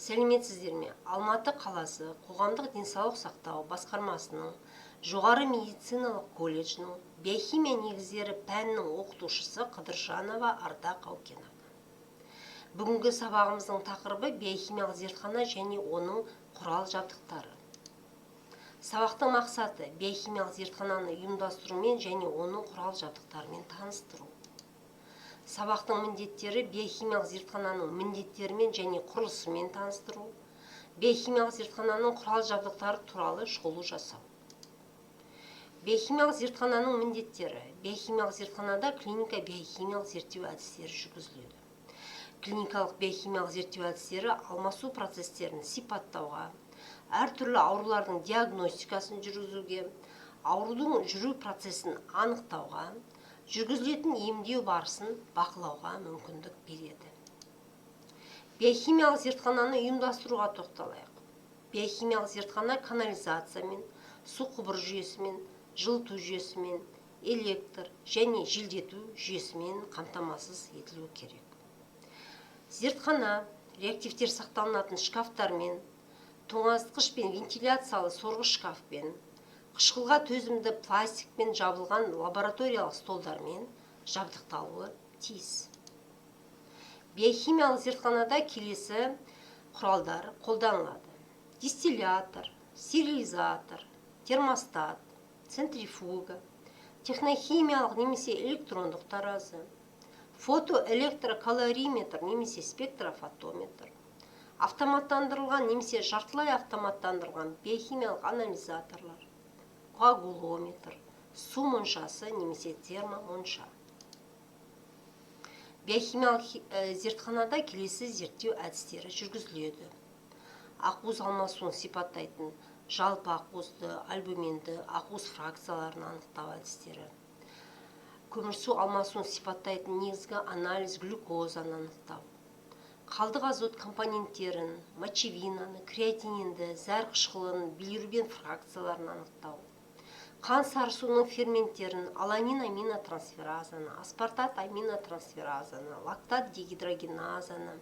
Сәлеметсіздер ме? Алматы қаласы қоғамдық денсаулық сақтау басқармасының жоғары медициналық колледжінің биохимия негіздері пәнінің оқытушысы Қыдыржанова Ардақ Аукеновна. Бүгінгі сабағымыздың тақырыбы биохимиялық зертхана және оның құрал жабдықтары. Сабақтың мақсаты биохимиялық зертхананы ұйымдастырумен және оның құрал жабдықтарымен таныстыру. Сабақтың міндеттері биохимиялық зертхананың міндеттерімен және құрылысымен таныстыру, биохимиялық зертхананың құрал жабдықтары туралы шолу жасау. Биохимиялық зертхананың міндеттері. Биохимиялық зертханада клиника биохимиялық зерттеу әдістері жүргізіледі. Клиникалық биохимиялық зерттеу әдістері алмасу процестерін сипаттауға, әртүрлі аурулардың диагностикасын жүргізуге, аурудың жүру процесін анықтауға, жүргізілетін емдеу барысын бақылауға мүмкіндік береді. Биохимиялық зертхананы ұйымдастыруға тоқталайық. Биохимиялық зертхана канализациямен, су құбыр жүйесімен, жылыту жүйесімен, электр және желдету жүйесімен қамтамасыз етілуі керек. Зертхана реактивтер сақталынатын шкафтармен, тоңазытқыш пен вентиляциялы сорғыш шкафпен, қышқылға төзімді пластикпен жабылған лабораториялық столдармен жабдықталуы тиіс. Биохимиялық зертханада келесі құралдар қолданылады. Дистиллятор, стерилизатор, термостат, центрифуга, технохимиялық немесе электрондық таразы, фотоэлектрокалориметр немесе спектрофотометр, автоматтандырылған немесе жартылай автоматтандырылған биохимиялық анализаторлар, коагулометр, су моншасы немесе термомонша. Биохимиялық зертханада келесі зерттеу әдістері жүргізіледі. Ақуыз алмасуын сипаттайтын жалпы ақуызды, альбуменді, ақуыз фракцияларын анықтау әдістері. Көмірсу алмасуын сипаттайтын негізгі анализ глюкозаны анықтау. Қалдық азот компоненттерін, мочевинаны, креатининді, зәр қышқылын, билирубин фракцияларын анықтау. Қан сарысуының ферменттерін, аланин аминотрансферазаны, аспартат аминотрансферазаны, лактат дегидрогеназаны,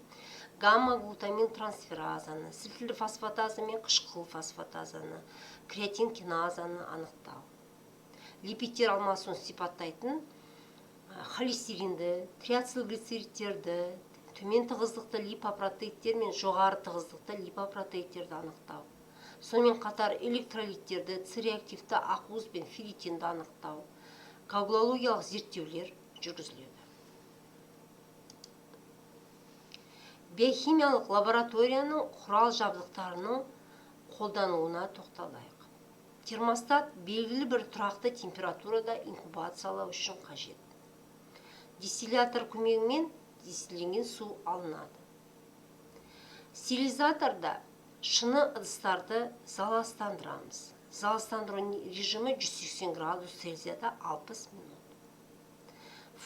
гамма-глутамин трансферазаны, сілтілі фосфатазы мен қышқыл фосфатазаны, креатин киназаны анықтау. Липидтер алмасуын сипаттайтын холестеринді, триацилглицеридтерді, төмен тығыздықты липопротеидтер мен жоғары тығыздықты липопротеидтерді анықтау. Сонымен қатар электролиттерді, цереактивті ақуыз бен ферритинді анықтау, коагулологиялық зерттеулер жүргізіледі. Биохимиялық лабораторияның құрал жабдықтарының қолдануына тоқталайық. Термостат белгілі бір тұрақты температурада инкубациялау үшін қажет. Дистиллятор көмегімен дистилленген су алынады. Стерилизаторда шыны ыдыстарды залалсыздандырамыз. Залалсыздандыру режимі 180 градус Цельсияда 60 минут.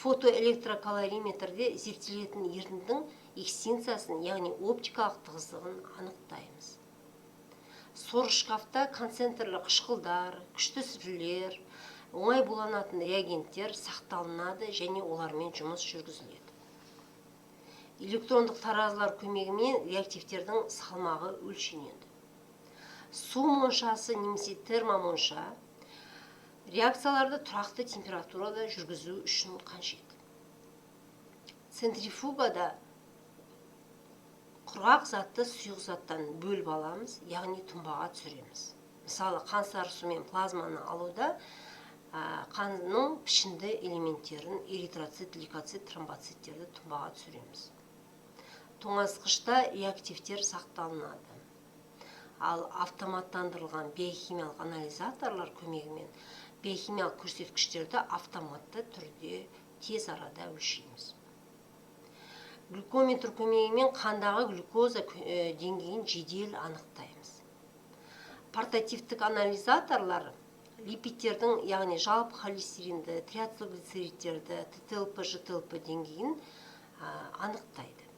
Фотоэлектрокалориметрде зерттелетін ерітіндінің экстенциясын, яғни оптикалық тығыздығын анықтаймыз. Сорғыш шкафта концентрлі қышқылдар, күшті сүрлер, оңай буланатын реагенттер сақталынады және олармен жұмыс жүргізіледі. Электрондық таразылар көмегімен реактивтердің салмағы өлшенеді. Су моншасы немесе термомонша реакцияларды тұрақты температурада жүргізу үшін қажет. Центрифугада құрғақ затты сұйық заттан бөліп аламыз, яғни тұнбаға түсіреміз. Мысалы, қан сарысу мен плазманы алуда қанның пішінді элементтерін, эритроцит, лейкоцит, тромбоциттерді тұнбаға түсіреміз. Тоңазытқышта реактивтер сақталынады. Ал автоматтандырылған биохимиялық анализаторлар көмегімен биохимиялық көрсеткіштерді автоматты түрде тез арада өлшейміз. Глюкометр көмегімен қандағы глюкоза деңгейін жедел анықтаймыз. Портативтік анализаторлар липидтердің, яғни жалпы холестеринді, триацилглицеридтерді, ТТЛП, ЖТЛП деңгейін анықтайды.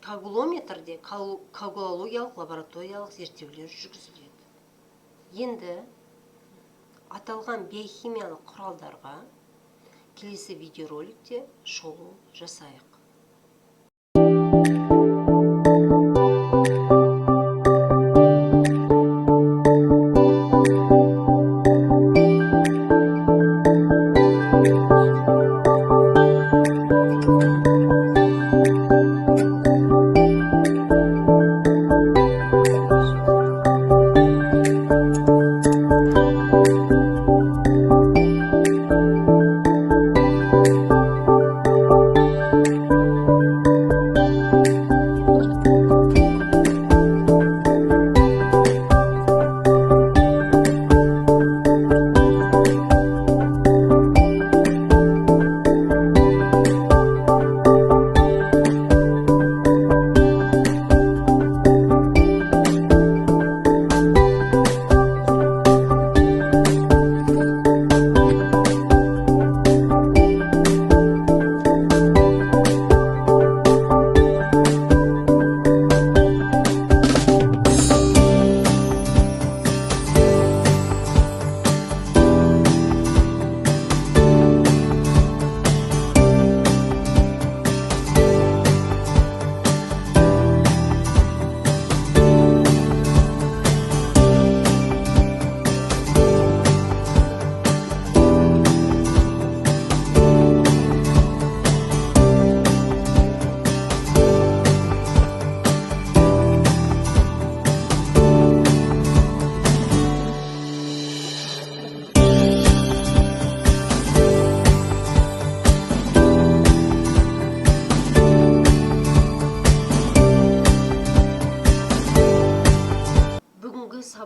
Коагулометрде коагулологиялық лабораториялық зерттеулер жүргізіледі. Енді аталған биохимиялық құралдарға келесі видеороликте шолу жасайық.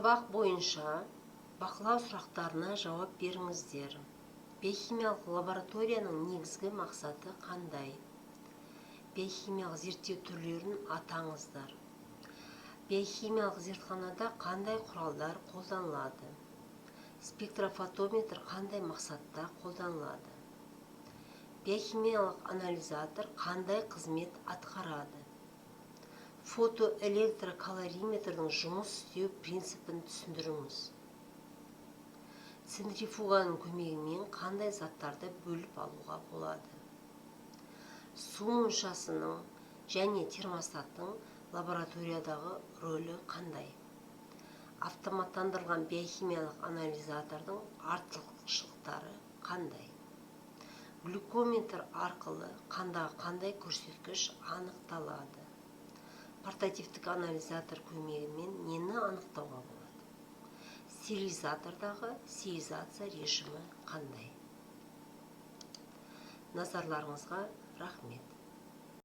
сабақ бойынша бақылау сұрақтарына жауап беріңіздер. Биохимиялық лабораторияның негізгі мақсаты қандай? Биохимиялық зерттеу түрлерін атаңыздар. Биохимиялық зертханада қандай құралдар қолданылады? Спектрофотометр қандай мақсатта қолданылады? Биохимиялық анализатор қандай қызмет атқарады? Фотоэлектрокалориметрдің жұмыс істеу принципін түсіндіріңіз. Центрифуганың көмегімен қандай заттарды бөліп алуға болады? Су мұншасының және термостаттың лабораториядағы рөлі қандай? Автоматтандырылған биохимиялық анализатордың артықшылықтары қандай? Глюкометр арқылы қандағы қандай көрсеткіш анықталады? Портативтік анализатор көмегімен нені анықтауға болады? Стерилизатордағы стерилизация режимі қандай? Назарларыңызға рахмет.